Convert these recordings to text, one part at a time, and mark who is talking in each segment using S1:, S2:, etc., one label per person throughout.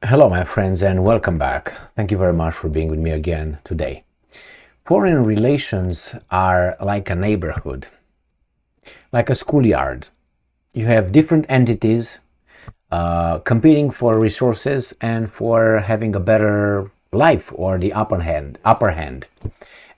S1: Hello, my friends, and welcome back. Thank you very much for being with me again today. Foreign relations are like a neighborhood, like a schoolyard. You have different entities competing for resources and for having a better life or the upper hand.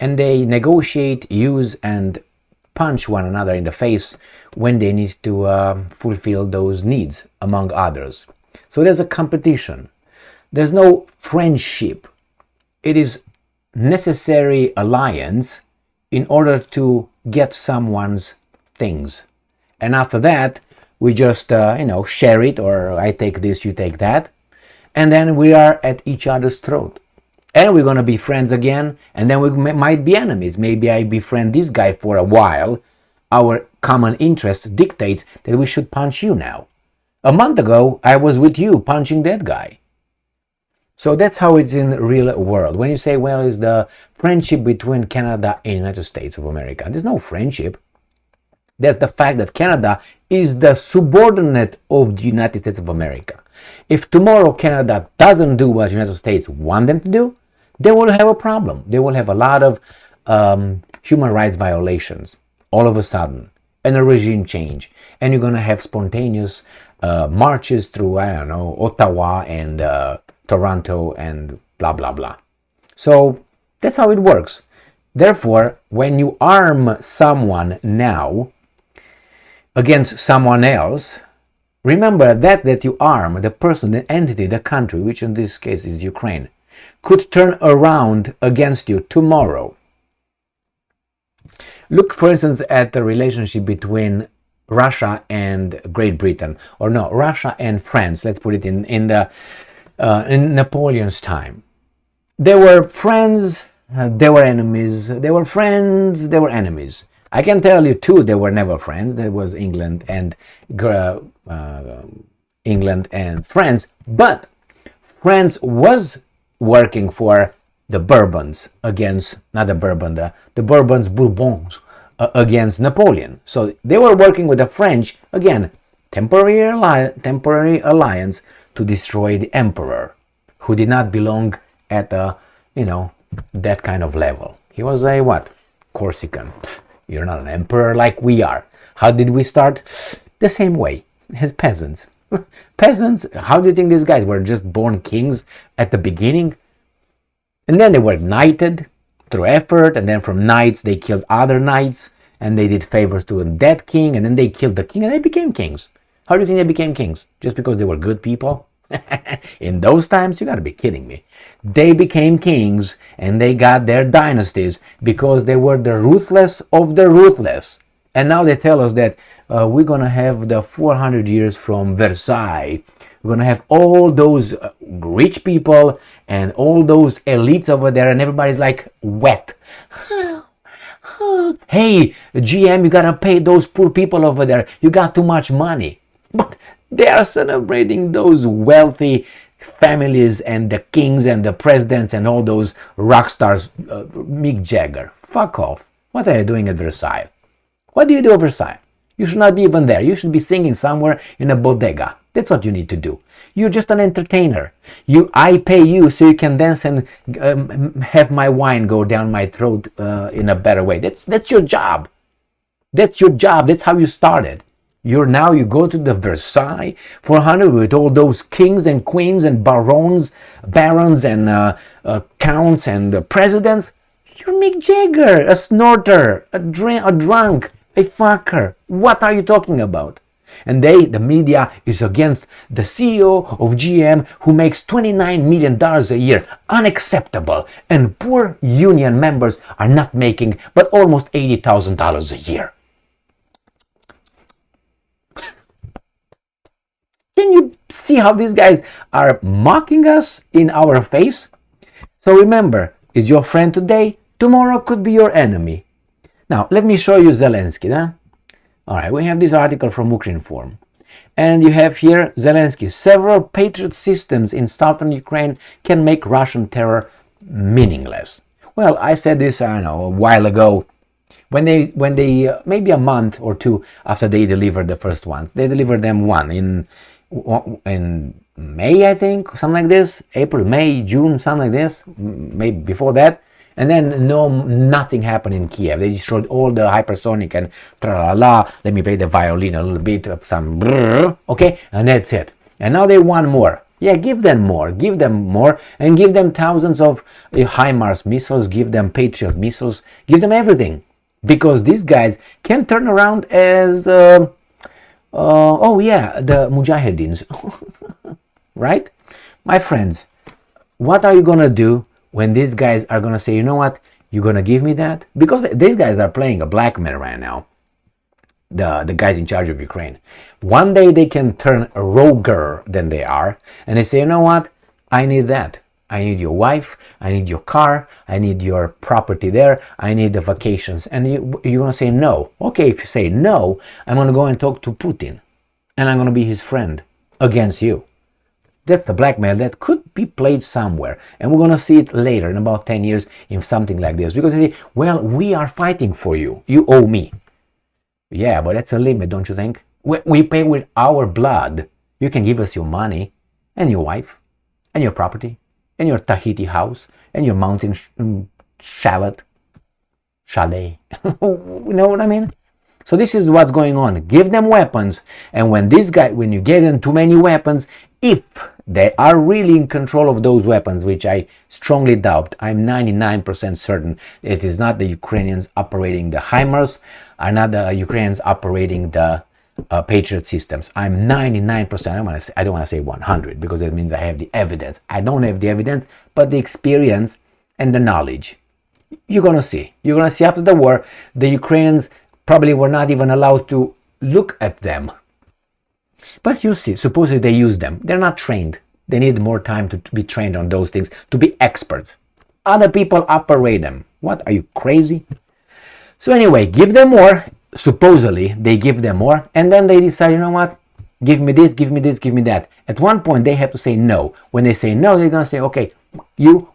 S1: And they negotiate, use, and punch one another in the face when they need to fulfill those needs, among others. So there's a competition. There's no friendship. It is necessary alliance in order to get someone's things. And after that, we just, share it, or I take this, you take that. And then we are at each other's throat. And we're going to be friends again, and then we might be enemies. Maybe I befriend this guy for a while. Our common interest dictates that we should punch you now. A month ago, I was with you punching that guy. So that's how it's in the real world. When you say, well, is the friendship between Canada and the United States of America? There's no friendship. There's the fact that Canada is the subordinate of the United States of America. If tomorrow Canada doesn't do what the United States want them to do, they will have a problem. They will have a lot of human rights violations all of a sudden, and a regime change. And you're going to have spontaneous marches through, Ottawa and Toronto and blah, blah, blah. So that's how it works. Therefore, when you arm someone now against someone else, remember that you arm the person, the entity, the country, which in this case is Ukraine, could turn around against you tomorrow. Look, for instance, at the relationship between Russia and Great Britain, or no, Russia and France. Let's put it in Napoleon's time. They were friends, they were enemies. They were friends, they were enemies. I can tell you too, they were never friends. There was England and France, but France was working for the Bourbons against, not the Bourbon, the Bourbons against Napoleon. So they were working with the French, again, temporary alliance to destroy the emperor, who did not belong at that kind of level. He was a what? Corsican. Psst, you're not an emperor like we are. How did we start? The same way, as peasants. Peasants, how do you think these guys were just born kings at the beginning? And then they were knighted through effort, and then from knights they killed other knights, and they did favors to a dead king, and then they killed the king, and they became kings. How do you think they became kings? Just because they were good people? In those times, you gotta be kidding me. They became kings, and they got their dynasties because they were the ruthless of the ruthless. And now they tell us that we're gonna have the 400 years from Versailles. We're going to have all those rich people and all those elites over there, and everybody's like wet. Hey, GM, you got to pay those poor people over there. You got too much money. But they are celebrating those wealthy families and the kings and the presidents and all those rock stars. Mick Jagger, fuck off. What are you doing at Versailles? What do you do at Versailles? You should not be even there. You should be singing somewhere in a bodega. That's what you need to do. You're just an entertainer. I pay you so you can dance and have my wine go down my throat in a better way. That's your job. That's your job. That's how you started. You go to the Versailles 400 with all those kings and queens and barons and counts and presidents. You're Mick Jagger, a snorter, a drunk, a fucker. What are you talking about? And the media is against the CEO of GM, who makes $29 million a year. Unacceptable. And poor union members are not making but almost $80,000 a year. Can you see how these guys are mocking us in our face? So remember, is your friend today, tomorrow could be your enemy. Now, let me show you Zelensky. All right, we have this article from Ukrinform. And you have here Zelensky. Several Patriot systems in southern Ukraine can make Russian terror meaningless. Well, I said this, a while ago. When they maybe a month or two after they delivered the first ones, they delivered them one in May, I think, something like this. April, May, June, something like this. Maybe before that. And then nothing happened in Kiev. They destroyed all the hypersonic and tra-la-la. Let me play the violin a little bit, some brrr, okay, and that's it. And now they want more. Yeah, give them more, and give them thousands of HIMARS missiles, give them Patriot missiles, give them everything. Because these guys can turn around as, the Mujahideens, right? My friends, what are you gonna do when these guys are gonna say, you know what, you're gonna give me that? Because these guys are playing a blackmail right now, the guys in charge of Ukraine. One day they can turn roguer than they are, and they say, you know what, I need that. I need your wife, I need your car, I need your property there, I need the vacations. And you're gonna say no. Okay, if you say no, I'm gonna go and talk to Putin, and I'm gonna be his friend against you. That's the blackmail that could be played somewhere, and we're gonna see it later in about 10 years in something like this, because they say, well, we are fighting for you, you owe me. Yeah, but that's a limit, don't you think? We pay with our blood. You can give us your money and your wife and your property and your Tahiti house and your mountain chalet. You know what I mean? So this is what's going on. Give them weapons, and when you give them too many weapons, if they are really in control of those weapons, which I strongly doubt, I'm 99% certain it is not the Ukrainians operating the HIMARS, are not the Ukrainians operating the Patriot systems. I'm 99%, I don't want to say 100, because that means I have the evidence. I don't have the evidence, but the experience and the knowledge. You're going to see. You're going to see after the war, the Ukrainians probably were not even allowed to look at them. But you see, supposedly they use them. They're not trained. They need more time to be trained on those things, to be experts. Other people operate them. What, are you crazy? So anyway, give them more. Supposedly, they give them more. And then they decide, you know what? Give me this, give me this, give me that. At one point, they have to say no. When they say no, they're going to say, okay,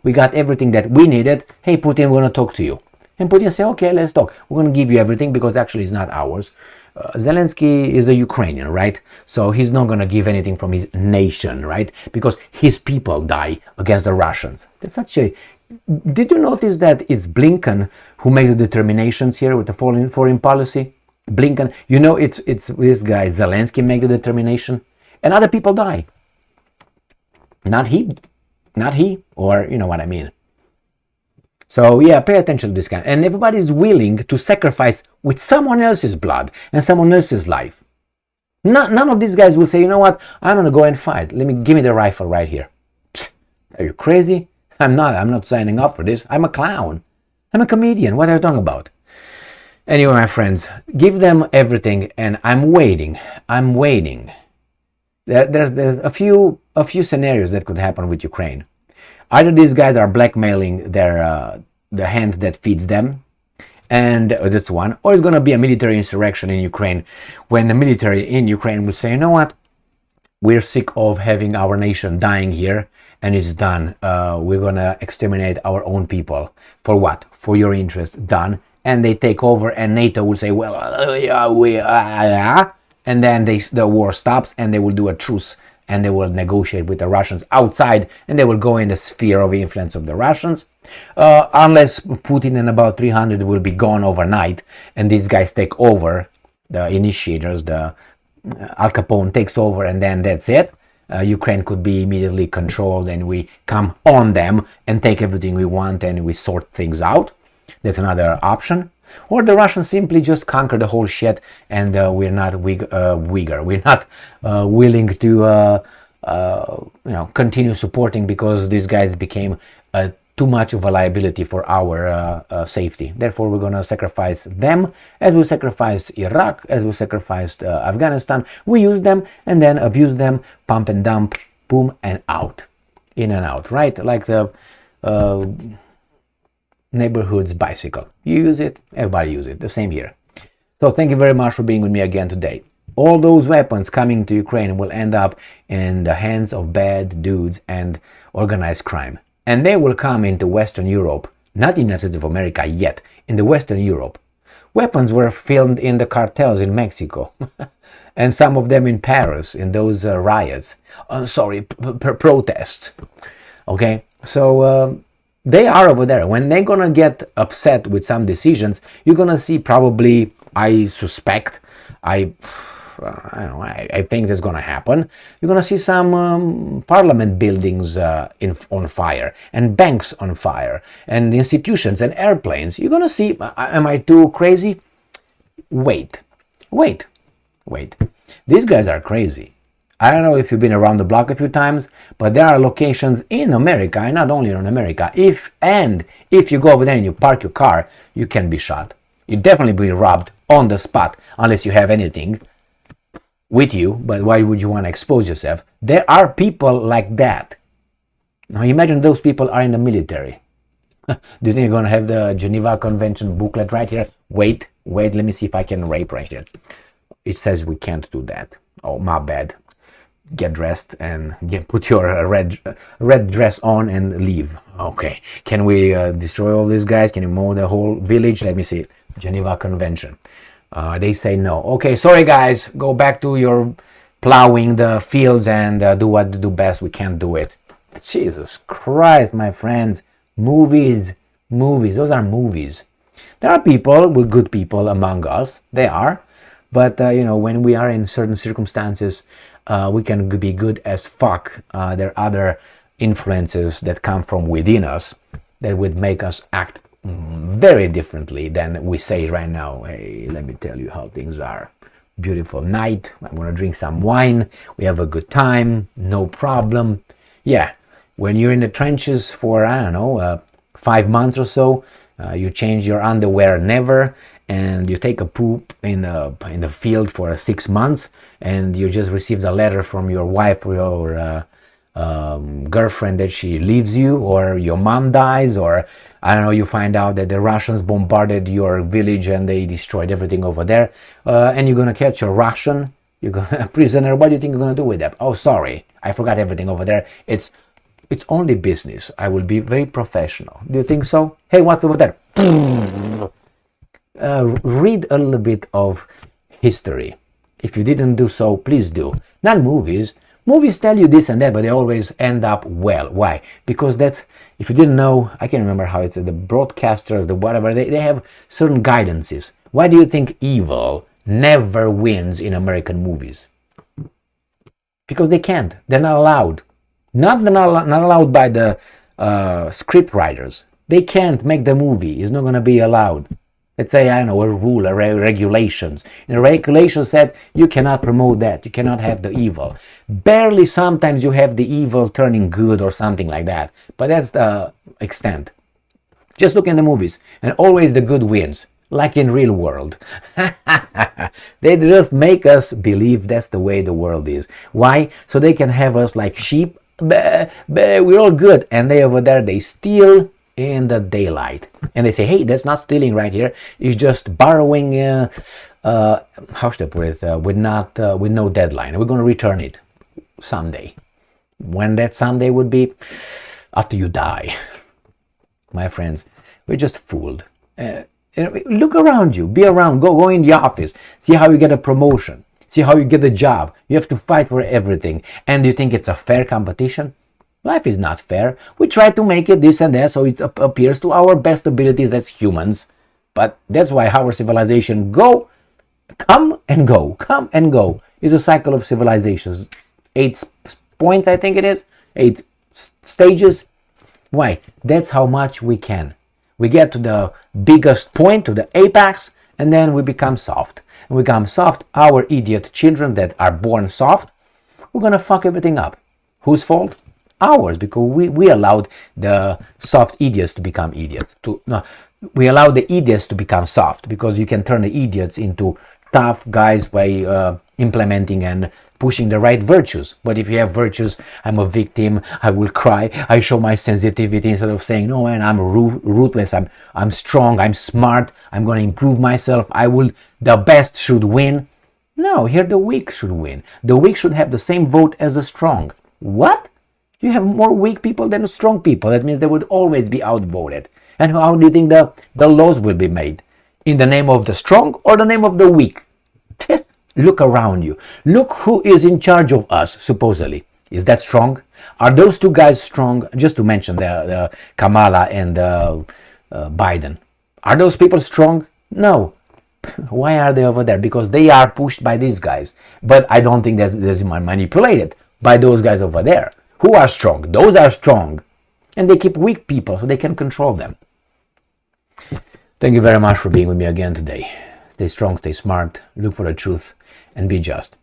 S1: we got everything that we needed. Hey, Putin, we're going to talk to you. And Putin say, okay, let's talk. We're going to give you everything, because actually it's not ours. Zelensky is the Ukrainian, right? So he's not going to give anything from his nation, right? Because his people die against the Russians. That's such a... Did you notice that it's Blinken who makes the determinations here with the foreign policy? Blinken, you know, it's this guy Zelensky make the determination, and other people die. Not he, or you know what I mean. So yeah, pay attention to this guy. And everybody is willing to sacrifice with someone else's blood and someone else's life. None of these guys will say, you know what, I'm gonna go and fight. Give me the rifle right here. Psst, are you crazy? I'm not signing up for this. I'm a clown. I'm a comedian. What are you talking about? Anyway, my friends, give them everything, and I'm waiting. There's a few scenarios that could happen with Ukraine. Either these guys are blackmailing the hand that feeds them, and that's one, or it's going to be a military insurrection in Ukraine, when the military in Ukraine will say, you know what, we're sick of having our nation dying here, and it's done. We're going to exterminate our own people. For what? For your interest. Done. And they take over, and NATO will say, well, and then the war stops, and they will do a truce, and they will negotiate with the Russians outside, and they will go in the sphere of influence of the Russians, unless Putin and about 300 will be gone overnight, and these guys take over, the initiators, the Al Capone takes over, and then that's it. Ukraine could be immediately controlled, and we come on them and take everything we want, and we sort things out. That's another option. Or the Russians simply just conquer the whole shit, and we're not we're not willing to continue supporting, because these guys became too much of a liability for our safety. Therefore, we're going to sacrifice them, as we sacrificed Iraq, as we sacrificed Afghanistan. We use them and then abuse them, pump and dump, boom, and out. In and out, right? Like the neighborhood's bicycle. You use it, everybody use it. The same here. So thank you very much for being with me again today. All those weapons coming to Ukraine will end up in the hands of bad dudes and organized crime. And they will come into Western Europe, not in the United States of America yet, in the Western Europe. Weapons were filmed in the cartels in Mexico. and some of them in Paris in those riots. Protests. Okay, so they are over there. When they're gonna get upset with some decisions, you're gonna see probably, I suspect, I don't know, I think that's gonna happen. You're gonna see some parliament buildings on fire, and banks on fire, and institutions and airplanes. You're gonna see. Am I too crazy? Wait. These guys are crazy. I don't know if you've been around the block a few times, but there are locations in America, and not only in America. If you go over there and you park your car, you can be shot. You definitely be robbed on the spot, unless you have anything with you. But why would you want to expose yourself? There are people like that. Now imagine those people are in the military. Do you think you're going to have the Geneva Convention booklet right here? Wait, let me see if I can rape right here. It says we can't do that. Oh, my bad. Get dressed and put your red dress on and leave. Okay. Can we destroy all these guys? Can you mow the whole village? Let me see. Geneva Convention. They say no. Okay, sorry guys. Go back to your plowing the fields and do what you do best. We can't do it. Jesus Christ, my friends. Movies. Those are movies. There are people, with good people among us. They are. But, when we are in certain circumstances, we can be good as fuck. There are other influences that come from within us that would make us act very differently than we say right now. Hey, let me tell you how things are. Beautiful night. I'm going to drink some wine. We have a good time. No problem. Yeah. When you're in the trenches for, 5 months or so, you change your underwear never, and you take a poop in the field for 6 months, and you just received a letter from your wife or your girlfriend that she leaves you, or your mom dies, or I don't know, you find out that the Russians bombarded your village and they destroyed everything over there, and you're gonna catch a Russian, you're gonna a prisoner. What do you think you're gonna do with that? Oh, sorry, I forgot everything over there. It's only business. I will be very professional. Do you think so? Hey, what's over there? Read a little bit of history. If you didn't do so, please do. Not movies. Movies tell you this and that, but they always end up well. Why? Because that's, if you didn't know, I can't remember how it's, the broadcasters, the whatever, they have certain guidances. Why do you think evil never wins in American movies? Because they can't. They're not allowed. Not allowed by the script writers. They can't make the movie. It's not going to be allowed. Let's say, I don't know, a rule, regulations. And the regulation said you cannot promote that. You cannot have the evil. Barely sometimes you have the evil turning good or something like that. But that's the extent. Just look in the movies. And always the good wins. Like in real world. They just make us believe that's the way the world is. Why? So they can have us like sheep. We're all good. And they over there, they steal in the daylight, and they say, hey, that's not stealing right here, it's just borrowing, how should I put it, with no deadline. We're going to return it someday. When that someday would be? After you die. My friends, we're just fooled. Look around you, be around, go in the office, see how you get a promotion, see how you get a job. You have to fight for everything, and you think it's a fair competition? Life is not fair. We try to make it this and that so it appears to our best abilities as humans. But that's why our civilization come and go. It's a cycle of civilizations. 8 points, I think it is. 8 stages. Why? That's how much we can. We get to the biggest point, to the apex, and then we become soft. And we become soft, our idiot children that are born soft, we're gonna fuck everything up. Whose fault? Ours, because we allowed the soft idiots to become idiots. We allowed the idiots to become soft, because you can turn the idiots into tough guys by implementing and pushing the right virtues. But if you have virtues, I'm a victim, I will cry, I show my sensitivity, instead of saying, no man, I'm ruthless, I'm strong, I'm smart, I'm going to improve myself, the best should win. No, here the weak should win. The weak should have the same vote as the strong. What? You have more weak people than strong people. That means they would always be outvoted. And how do you think the laws will be made? In the name of the strong or the name of the weak? Look around you. Look who is in charge of us, supposedly. Is that strong? Are those two guys strong? Just to mention the Kamala and Biden. Are those people strong? No. Why are they over there? Because they are pushed by these guys. But I don't think that's manipulated by those guys over there. Who are strong? Those are strong. And they keep weak people so they can control them. Thank you very much for being with me again today. Stay strong, stay smart, look for the truth, and be just.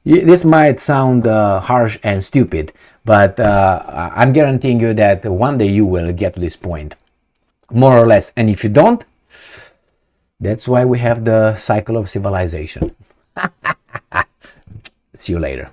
S1: This might sound harsh and stupid, but I'm guaranteeing you that one day you will get to this point, more or less. And if you don't, that's why we have the cycle of civilization. See you later.